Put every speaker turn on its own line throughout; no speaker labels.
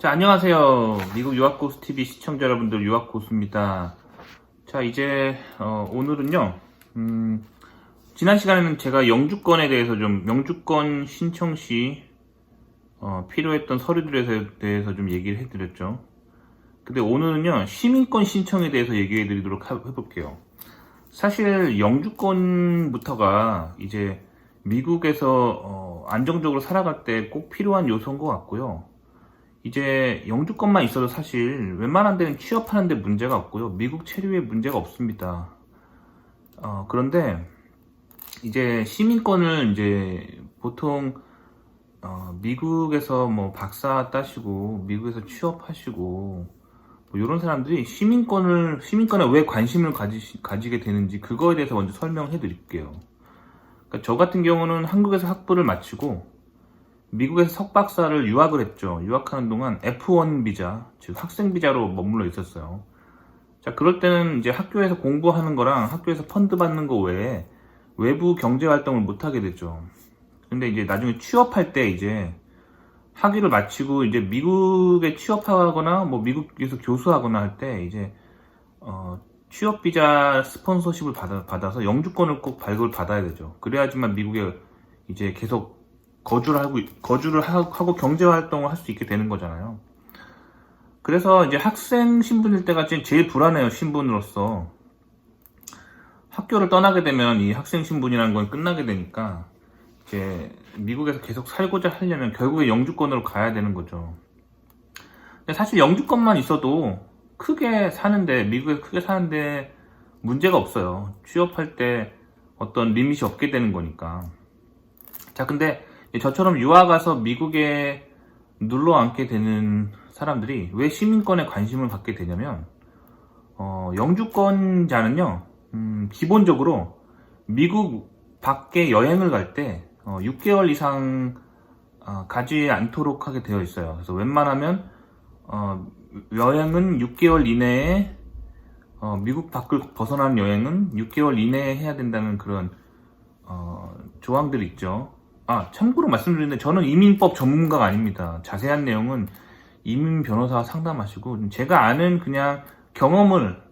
자, 안녕하세요. 미국 유학고수 TV 시청자 여러분들, 유학고수입니다. 자, 이제 오늘은요. 지난 시간에는 제가 영주권에 대해서 영주권 신청 시 필요했던 서류들에 대해서 좀 얘기를 해드렸죠. 근데 오늘은요, 시민권 신청에 대해서 얘기해드리도록 해볼게요. 사실 영주권부터가 이제 미국에서 안정적으로 살아갈 때 꼭 필요한 요소인 것 같고요. 이제 영주권만 있어도 사실 웬만한 데는 취업하는 데 문제가 없고요. 미국 체류에 문제가 없습니다. 그런데 이제 시민권을 이제 보통 미국에서 뭐 박사 따시고 미국에서 취업하시고 뭐 이런 사람들이 시민권에 왜 관심을 가지게 되는지 그거에 대해서 먼저 설명해 드릴게요. 그러니까 저 같은 경우는 한국에서 학부를 마치고 미국에서 석박사를 유학을 했죠. 유학하는 동안 F1 비자, 즉 학생 비자로 머물러 있었어요. 자, 그럴 때는 이제 학교에서 공부하는 거랑 학교에서 펀드 받는 거 외에 외부 경제 활동을 못 하게 되죠. 근데 이제 나중에 취업할 때 이제 학위를 마치고 이제 미국에 취업하거나 뭐 미국에서 교수하거나 할 때 이제 취업 비자 스폰서십을 받아서 영주권을 꼭 발급을 받아야 되죠. 그래야지만 미국에 이제 계속 거주를 하고 경제 활동을 할 수 있게 되는 거잖아요. 그래서 이제 학생 신분일 때가 제일 불안해요. 신분으로서 학교를 떠나게 되면 이 학생 신분이라는 건 끝나게 되니까 이제 미국에서 계속 살고자 하려면 결국에 영주권으로 가야 되는 거죠. 근데 사실 영주권만 있어도 미국에서 크게 사는데 문제가 없어요. 취업할 때 어떤 리밋이 없게 되는 거니까. 자, 근데 저처럼 유학 가서 미국에 눌러 앉게 되는 사람들이 왜 시민권에 관심을 갖게 되냐면 영주권자는요 기본적으로 미국 밖에 여행을 갈 때 6개월 이상 가지 않도록 하게 되어 있어요. 그래서 웬만하면 여행은 6개월 이내에 미국 밖을 벗어나는 여행은 6개월 이내에 해야 된다는 그런 조항들이 있죠. 참고로 말씀드리는데 저는 이민법 전문가가 아닙니다. 자세한 내용은 이민 변호사와 상담하시고 제가 아는 그냥 경험을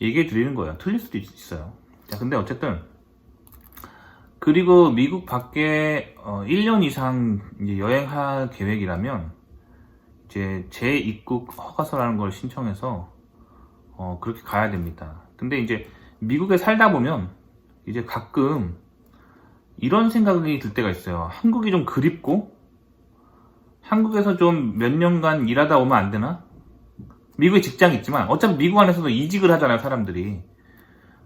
얘기해 드리는 거예요. 틀릴 수도 있어요. 자, 근데 어쨌든 그리고 미국 밖에 1년 이상 이제 여행할 계획이라면 이제 재입국 허가서라는 걸 신청해서 그렇게 가야 됩니다. 근데 이제 미국에 살다 보면 이제 가끔 이런 생각이 들 때가 있어요. 한국이 좀 그립고 한국에서 좀 몇 년간 일하다 오면 안 되나? 미국에 직장이 있지만 어차피 미국 안에서도 이직을 하잖아요, 사람들이.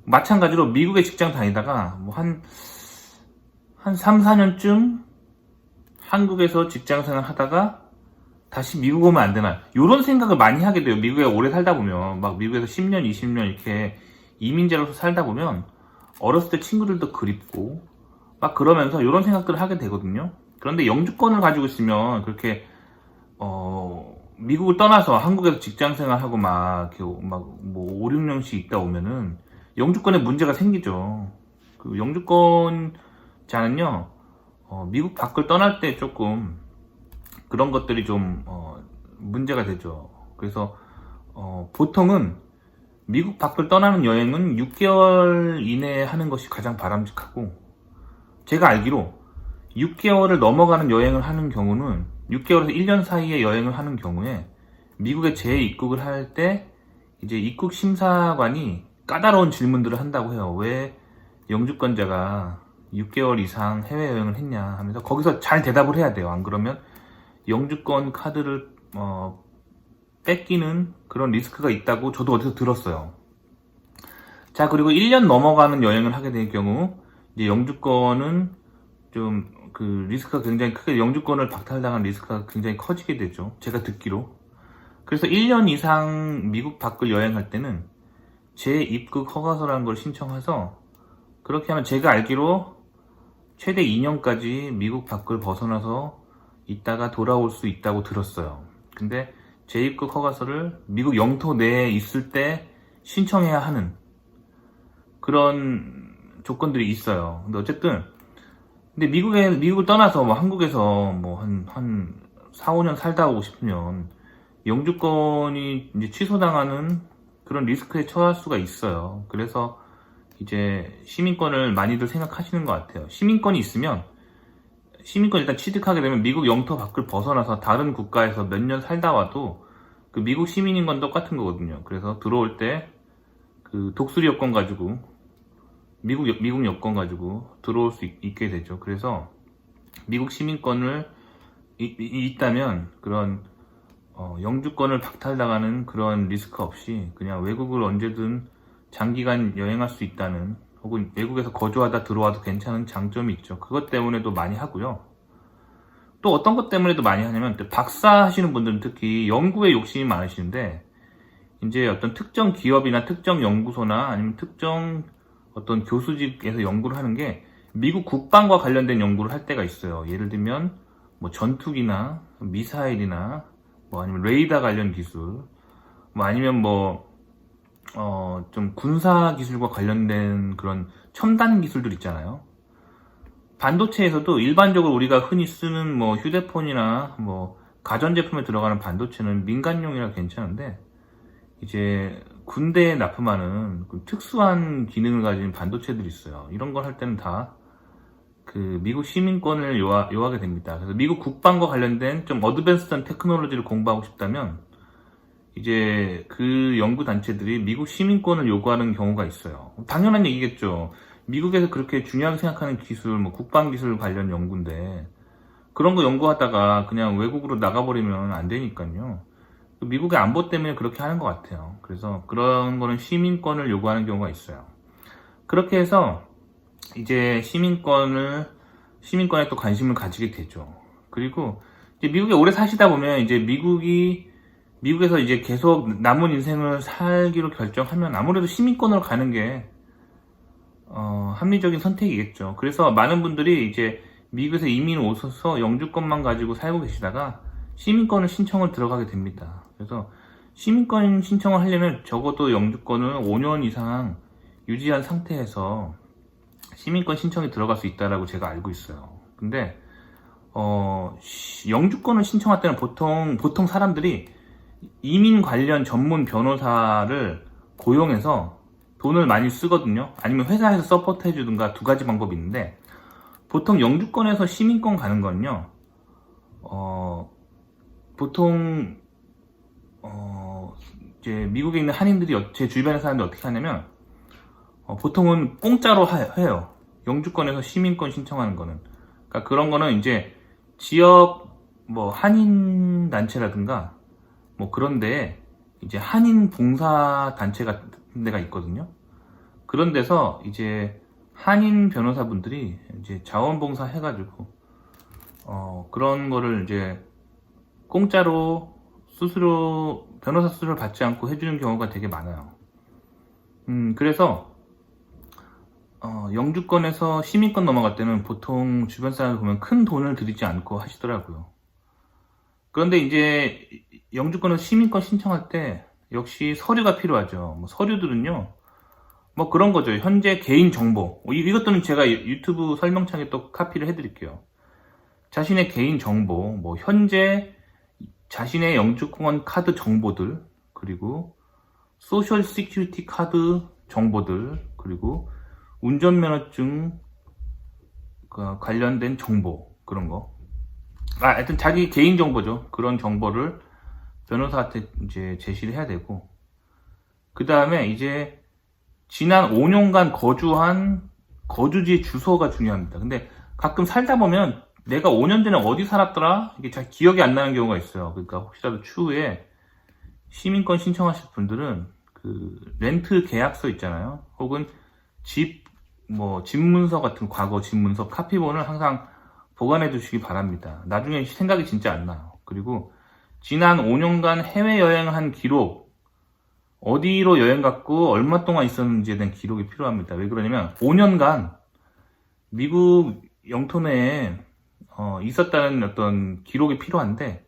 마찬가지로 미국에 직장 다니다가 뭐 한 3, 4년쯤 한국에서 직장 생활 하다가 다시 미국 오면 안 되나? 이런 생각을 많이 하게 돼요. 미국에 오래 살다 보면 막 미국에서 10년, 20년 이렇게 이민자로서 살다 보면 어렸을 때 친구들도 그립고 막 그러면서 이런 생각들을 하게 되거든요. 그런데 영주권을 가지고 있으면 그렇게 미국을 떠나서 한국에서 직장 생활하고 막 뭐 5, 6년씩 있다 오면은 영주권에 문제가 생기죠. 그 영주권자는요 미국 밖을 떠날 때 조금 그런 것들이 좀 문제가 되죠. 그래서 보통은 미국 밖을 떠나는 여행은 6개월 이내에 하는 것이 가장 바람직하고, 제가 알기로 6개월을 넘어가는 여행을 하는 경우는 6개월에서 1년 사이에 여행을 하는 경우에 미국에 재입국을 할 때 이제 입국 심사관이 까다로운 질문들을 한다고 해요. 왜 영주권자가 6개월 이상 해외여행을 했냐 하면서 거기서 잘 대답을 해야 돼요. 안 그러면 영주권 카드를 뺏기는 그런 리스크가 있다고 저도 어디서 들었어요. 자, 그리고 1년 넘어가는 여행을 하게 될 경우 이제 영주권은 좀 그 리스크가 굉장히 크게, 영주권을 박탈당한 리스크가 굉장히 커지게 되죠. 제가 듣기로. 그래서 1년 이상 미국 밖을 여행할 때는 재입국 허가서라는 걸 신청해서, 그렇게 하면 제가 알기로 최대 2년까지 미국 밖을 벗어나서 있다가 돌아올 수 있다고 들었어요. 근데 재입국 허가서를 미국 영토 내에 있을 때 신청해야 하는 그런 조건들이 있어요. 근데 어쨌든, 근데 미국을 떠나서 뭐 한국에서 뭐 한 4, 5년 살다 오고 싶으면 영주권이 이제 취소당하는 그런 리스크에 처할 수가 있어요. 그래서 이제 시민권을 많이들 생각하시는 것 같아요. 시민권이 있으면 시민권 일단 취득하게 되면 미국 영토 밖을 벗어나서 다른 국가에서 몇 년 살다 와도 그 미국 시민인 건 똑같은 거거든요. 그래서 들어올 때 그 독수리 여권 가지고 미국 여권 가지고 들어올 수 있게 되죠. 그래서 미국 시민권을 있다면 그런 영주권을 박탈당하는 그런 리스크 없이 그냥 외국을 언제든 장기간 여행할 수 있다는, 혹은 외국에서 거주하다 들어와도 괜찮은 장점이 있죠. 그것 때문에도 많이 하고요. 또 어떤 것 때문에도 많이 하냐면, 박사 하시는 분들은 특히 연구에 욕심이 많으시는데, 이제 어떤 특정 기업이나 특정 연구소나 아니면 특정 어떤 교수직에서 연구를 하는 게 미국 국방과 관련된 연구를 할 때가 있어요. 예를 들면 뭐 전투기나 미사일이나 뭐 아니면 레이더 관련 기술, 뭐 아니면 좀 군사 기술과 관련된 그런 첨단 기술들 있잖아요. 반도체에서도 일반적으로 우리가 흔히 쓰는 뭐 휴대폰이나 뭐 가전제품에 들어가는 반도체는 민간용이라 괜찮은데, 이제 군대에 납품하는 그 특수한 기능을 가진 반도체들이 있어요. 이런 걸 할 때는 다 그 미국 시민권을 요하게 됩니다. 그래서 미국 국방과 관련된 좀 어드밴스한 테크놀로지를 공부하고 싶다면 이제 그 연구 단체들이 미국 시민권을 요구하는 경우가 있어요. 당연한 얘기겠죠. 미국에서 그렇게 중요하게 생각하는 기술, 뭐 국방 기술 관련 연구인데 그런 거 연구하다가 그냥 외국으로 나가버리면 안 되니까요. 미국의 안보 때문에 그렇게 하는 것 같아요. 그래서 그런 거는 시민권을 요구하는 경우가 있어요. 그렇게 해서 이제 시민권에 또 관심을 가지게 되죠. 그리고 이제 미국에 오래 사시다 보면 이제 미국에서 이제 계속 남은 인생을 살기로 결정하면 아무래도 시민권으로 가는 게 합리적인 선택이겠죠. 그래서 많은 분들이 이제 미국에서 이민 오셔서 영주권만 가지고 살고 계시다가 시민권을 신청을 들어가게 됩니다. 그래서 시민권 신청을 하려면 적어도 영주권을 5년 이상 유지한 상태에서 시민권 신청이 들어갈 수 있다라고 제가 알고 있어요. 근데 영주권을 신청할 때는 보통 사람들이 이민 관련 전문 변호사를 고용해서 돈을 많이 쓰거든요. 아니면 회사에서 서포트 해주든가 두 가지 방법이 있는데, 보통 영주권에서 시민권 가는 건요, 보통 이제 미국에 있는 한인들이 제 주변의 사람들이 어떻게 하냐면 보통은 공짜로 해요. 영주권에서 시민권 신청하는 거는. 그러니까 그런 거는 이제 지역 뭐 한인 단체라든가 뭐 그런데 이제 한인 봉사 단체 같은 데가 있거든요. 그런 데서 이제 한인 변호사분들이 이제 자원봉사 해가지고 그런 거를 이제 공짜로 변호사 수수료를 받지 않고 해주는 경우가 되게 많아요. 그래서 영주권에서 시민권 넘어갈 때는 보통 주변 사람을 보면 큰 돈을 들이지 않고 하시더라고요. 그런데 이제 영주권에서 시민권 신청할 때 역시 서류가 필요하죠. 뭐 서류들은요, 뭐 그런 거죠. 현재 개인 정보. 이것들은 제가 유튜브 설명창에 또 카피를 해드릴게요. 자신의 개인 정보, 뭐 현재 자신의 영주권 카드 정보들, 그리고 소셜 시큐리티 카드 정보들, 그리고 운전면허증 관련된 정보, 그런 거. 하여튼 자기 개인 정보죠. 그런 정보를 변호사한테 이제 제시를 해야 되고, 그 다음에 이제 지난 5년간 거주한 거주지 주소가 중요합니다. 근데 가끔 살다 보면 내가 5년 전에 어디 살았더라? 이게 잘 기억이 안 나는 경우가 있어요. 그러니까 혹시라도 추후에 시민권 신청하실 분들은 그 렌트 계약서 있잖아요. 혹은 집 문서 같은 과거 집 문서 카피본을 항상 보관해 두시기 바랍니다. 나중에 생각이 진짜 안 나요. 그리고 지난 5년간 해외여행한 기록, 어디로 여행 갔고 얼마 동안 있었는지에 대한 기록이 필요합니다. 왜 그러냐면 5년간 미국 영토 내에 있었다는 어떤 기록이 필요한데,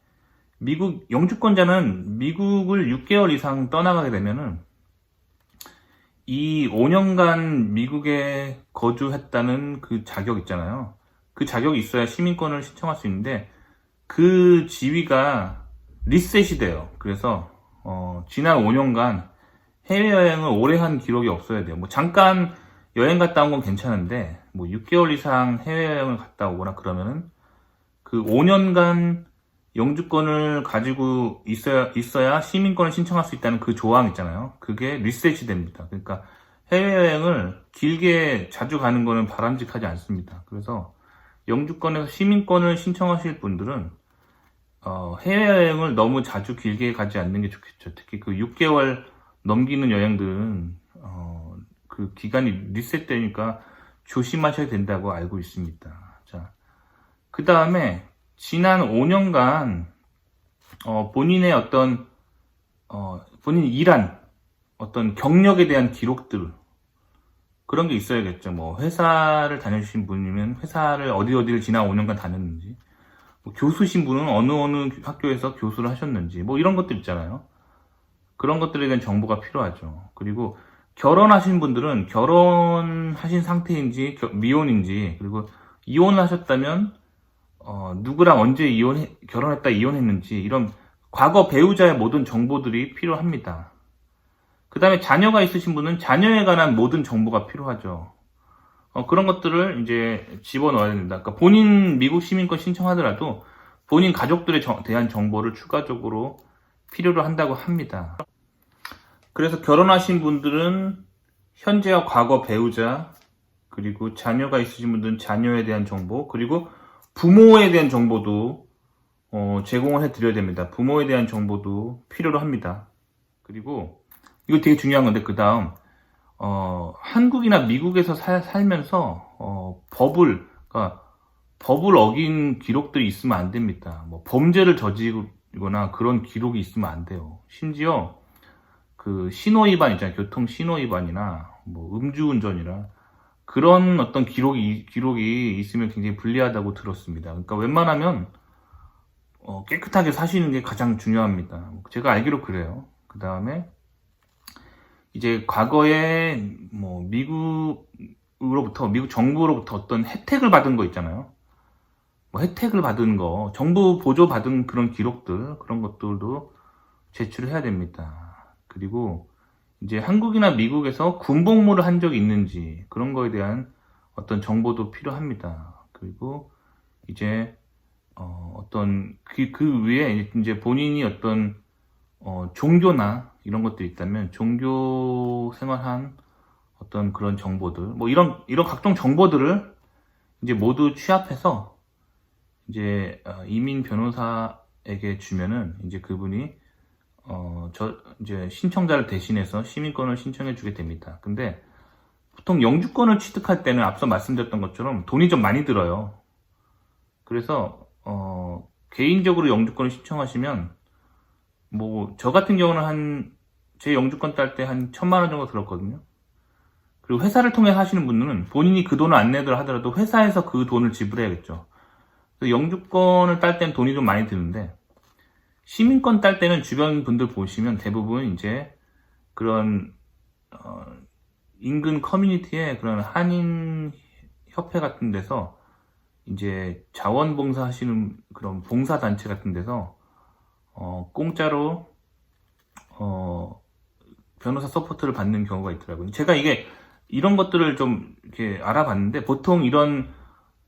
미국 영주권자는 미국을 6개월 이상 떠나가게 되면은 이 5년간 미국에 거주했다는 그 자격 있잖아요. 그 자격이 있어야 시민권을 신청할 수 있는데, 그 지위가 리셋이 돼요. 그래서 지난 5년간 해외여행을 오래 한 기록이 없어야 돼요. 뭐 잠깐 여행 갔다 온 건 괜찮은데 뭐 6개월 이상 해외여행을 갔다 오거나 그러면은 그 5년간 영주권을 가지고 있어야 시민권을 신청할 수 있다는 그 조항 있잖아요. 그게 리셋이 됩니다. 그러니까 해외여행을 길게 자주 가는 거는 바람직하지 않습니다. 그래서 영주권에서 시민권을 신청하실 분들은 해외여행을 너무 자주 길게 가지 않는 게 좋겠죠. 특히 그 6개월 넘기는 여행들은 그 기간이 리셋되니까 조심하셔야 된다고 알고 있습니다. 자, 그 다음에 지난 5년간 본인의 어떤 본인이 일한 어떤 경력에 대한 기록들 그런 게 있어야겠죠. 뭐 회사를 다녀주신 분이면 회사를 어디를 지난 5년간 다녔는지, 뭐 교수신 분은 어느 학교에서 교수를 하셨는지, 뭐 이런 것들 있잖아요. 그런 것들에 대한 정보가 필요하죠. 그리고 결혼하신 분들은 결혼하신 상태인지 미혼인지, 그리고 이혼을 하셨다면 누구랑 언제 결혼했다 이혼했는지 이런 과거 배우자의 모든 정보들이 필요합니다. 그 다음에 자녀가 있으신 분은 자녀에 관한 모든 정보가 필요하죠. 그런 것들을 이제 집어넣어야 된다. 그러니까 본인 미국 시민권 신청하더라도 본인 가족들에 대한 정보를 추가적으로 필요로 한다고 합니다. 그래서 결혼하신 분들은 현재와 과거 배우자, 그리고 자녀가 있으신 분들은 자녀에 대한 정보, 그리고 부모에 대한 정보도 제공을 해드려야 됩니다. 부모에 대한 정보도 필요로 합니다. 그리고 이거 되게 중요한 건데, 그 다음 한국이나 미국에서 살면서 그러니까 법을 어긴 기록들이 있으면 안 됩니다. 뭐 범죄를 저지르거나 그런 기록이 있으면 안 돼요. 심지어 그 신호위반 있잖아요. 교통 신호위반이나 뭐 음주운전이나 그런 어떤 기록이 있으면 굉장히 불리하다고 들었습니다. 그러니까 웬만하면 깨끗하게 사시는 게 가장 중요합니다. 제가 알기로 그래요. 그 다음에 이제 과거에 뭐 미국 정부로부터 어떤 혜택을 받은 거 있잖아요. 뭐 혜택을 받은 거, 정부 보조 받은 그런 기록들, 그런 것들도 제출을 해야 됩니다. 그리고 이제 한국이나 미국에서 군복무를 한 적이 있는지 그런 거에 대한 어떤 정보도 필요합니다. 그리고 이제 어떤 그 위에 이제 본인이 어떤 종교나 이런 것들이 있다면 종교 생활한 어떤 그런 정보들, 뭐 이런 각종 정보들을 이제 모두 취합해서 이제 이민 변호사에게 주면은 이제 그분이 이제 신청자를 대신해서 시민권을 신청해 주게 됩니다. 근데 보통 영주권을 취득할 때는 앞서 말씀드렸던 것처럼 돈이 좀 많이 들어요. 그래서 개인적으로 영주권을 신청하시면 뭐 저 같은 경우는 제 영주권 딸 때 한 1,000만 원 정도 들었거든요. 그리고 회사를 통해 하시는 분들은 본인이 그 돈을 안 내더라 하더라도 회사에서 그 돈을 지불해야겠죠. 그래서 영주권을 딸 때는 돈이 좀 많이 드는데, 시민권 딸 때는 주변 분들 보시면 대부분 이제 그런 인근 커뮤니티에 그런 한인 협회 같은 데서 이제 자원봉사 하시는 그런 봉사단체 같은 데서 공짜로 변호사 서포트를 받는 경우가 있더라고요. 제가 이런 것들을 좀 이렇게 알아봤는데, 보통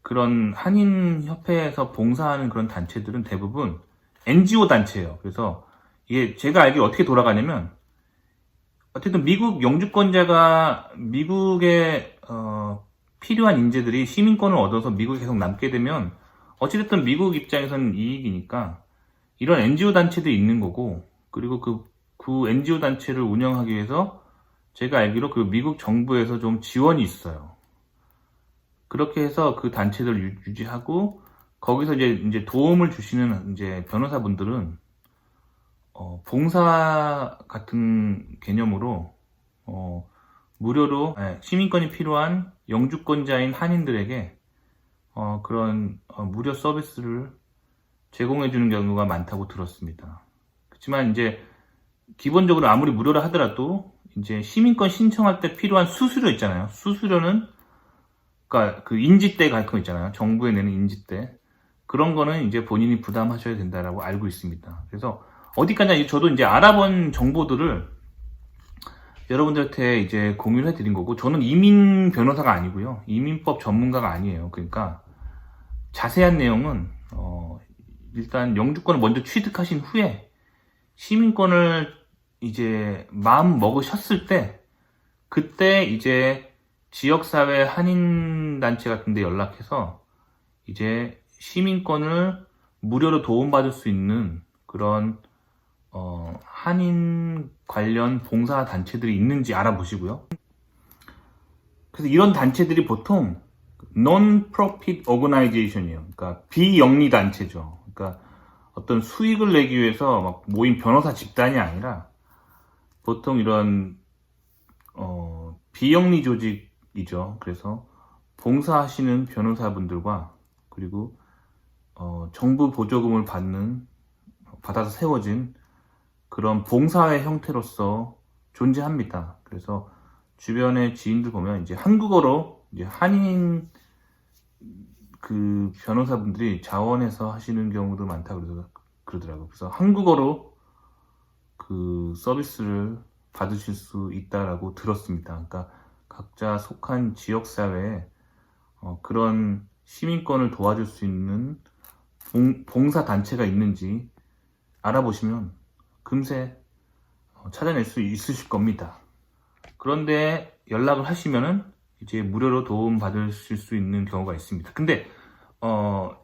그런 한인 협회에서 봉사하는 그런 단체들은 대부분 NGO 단체예요. 그래서 이게 제가 알기로 어떻게 돌아가냐면, 어쨌든 미국 영주권자가 미국에 필요한 인재들이 시민권을 얻어서 미국에 계속 남게 되면 어찌됐든 미국 입장에서는 이익이니까 이런 NGO 단체들이 있는 거고, 그리고 그 NGO 단체를 운영하기 위해서 제가 알기로 그 미국 정부에서 좀 지원이 있어요. 그렇게 해서 그 단체들을 유지하고, 거기서 이제 도움을 주시는 이제 변호사분들은 봉사 같은 개념으로 무료로 시민권이 필요한 영주권자인 한인들에게 그런 무료 서비스를 제공해 주는 경우가 많다고 들었습니다. 그렇지만 이제 기본적으로 아무리 무료라 하더라도 이제 시민권 신청할 때 필요한 수수료 있잖아요. 수수료는 그러니까 그 인지대 같은 거 있잖아요. 정부에 내는 인지대. 그런 거는 이제 본인이 부담하셔야 된다라고 알고 있습니다. 그래서 어디까지 저도 이제 알아본 정보들을 여러분들한테 이제 공유를 해드린 거고, 저는 이민 변호사가 아니고요, 이민법 전문가가 아니에요. 그러니까 자세한 내용은 일단 영주권을 먼저 취득하신 후에 시민권을 이제 마음 먹으셨을 때, 그때 이제 지역사회 한인단체 같은 데 연락해서 이제 시민권을 무료로 도움받을 수 있는 그런 한인 관련 봉사 단체들이 있는지 알아보시고요. 그래서 이런 단체들이 보통 Non-Profit Organization이에요. 그러니까 비영리 단체죠. 그러니까 어떤 수익을 내기 위해서 막 모인 변호사 집단이 아니라 보통 이런 비영리 조직이죠. 그래서 봉사하시는 변호사분들과 그리고 정부 보조금을 받아서 세워진 그런 봉사의 형태로서 존재합니다. 그래서 주변의 지인들 보면 이제 한국어로 이제 한인 그 변호사분들이 자원해서 하시는 경우도 많다 그러더라고요. 그래서 한국어로 그 서비스를 받으실 수 있다라고 들었습니다. 그러니까 각자 속한 지역사회에 그런 시민권을 도와줄 수 있는 봉사단체가 있는지 알아보시면 금세 찾아낼 수 있으실 겁니다. 그런데 연락을 하시면은 이제 무료로 도움 받으실 수 있는 경우가 있습니다. 근데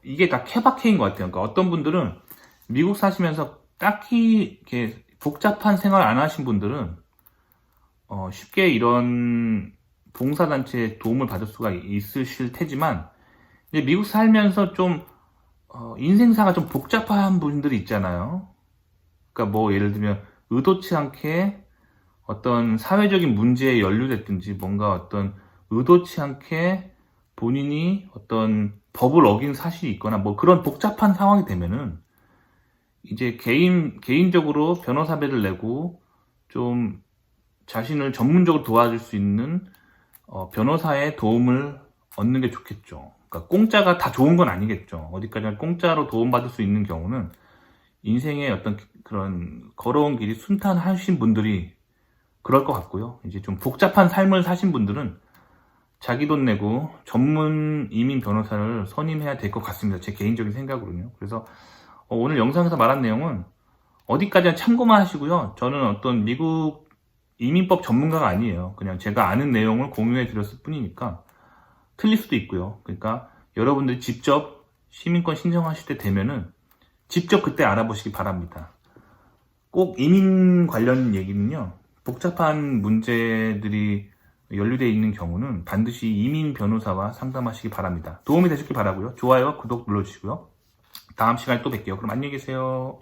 이게 다 케바케인 것 같아요. 그러니까 어떤 분들은 미국 사시면서 딱히 이렇게 복잡한 생활 안 하신 분들은 쉽게 이런 봉사단체에 도움을 받을 수가 있으실 테지만, 이제 미국 살면서 좀 인생사가 좀 복잡한 분들이 있잖아요. 그러니까 뭐 예를 들면 의도치 않게 어떤 사회적인 문제에 연루됐든지 뭔가 어떤 의도치 않게 본인이 어떤 법을 어긴 사실이 있거나 뭐 그런 복잡한 상황이 되면은 이제 개인적으로 변호사비를 내고 좀 자신을 전문적으로 도와줄 수 있는 변호사의 도움을 얻는 게 좋겠죠. 그러니까 공짜가 다 좋은 건 아니겠죠. 어디까지나 공짜로 도움받을 수 있는 경우는 인생의 어떤 그런 걸어온 길이 순탄하신 분들이 그럴 것 같고요. 이제 좀 복잡한 삶을 사신 분들은 자기 돈 내고 전문 이민 변호사를 선임해야 될 것 같습니다. 제 개인적인 생각으로는요. 그래서 오늘 영상에서 말한 내용은 어디까지나 참고만 하시고요. 저는 어떤 미국 이민법 전문가가 아니에요. 그냥 제가 아는 내용을 공유해 드렸을 뿐이니까 틀릴 수도 있고요. 그러니까 여러분들이 직접 시민권 신청하실 때 되면은 직접 그때 알아보시기 바랍니다. 꼭 이민 관련 얘기는요, 복잡한 문제들이 연루되어 있는 경우는 반드시 이민 변호사와 상담하시기 바랍니다. 도움이 되셨길 바라고요. 좋아요와 구독 눌러주시고요. 다음 시간에 또 뵐게요. 그럼 안녕히 계세요.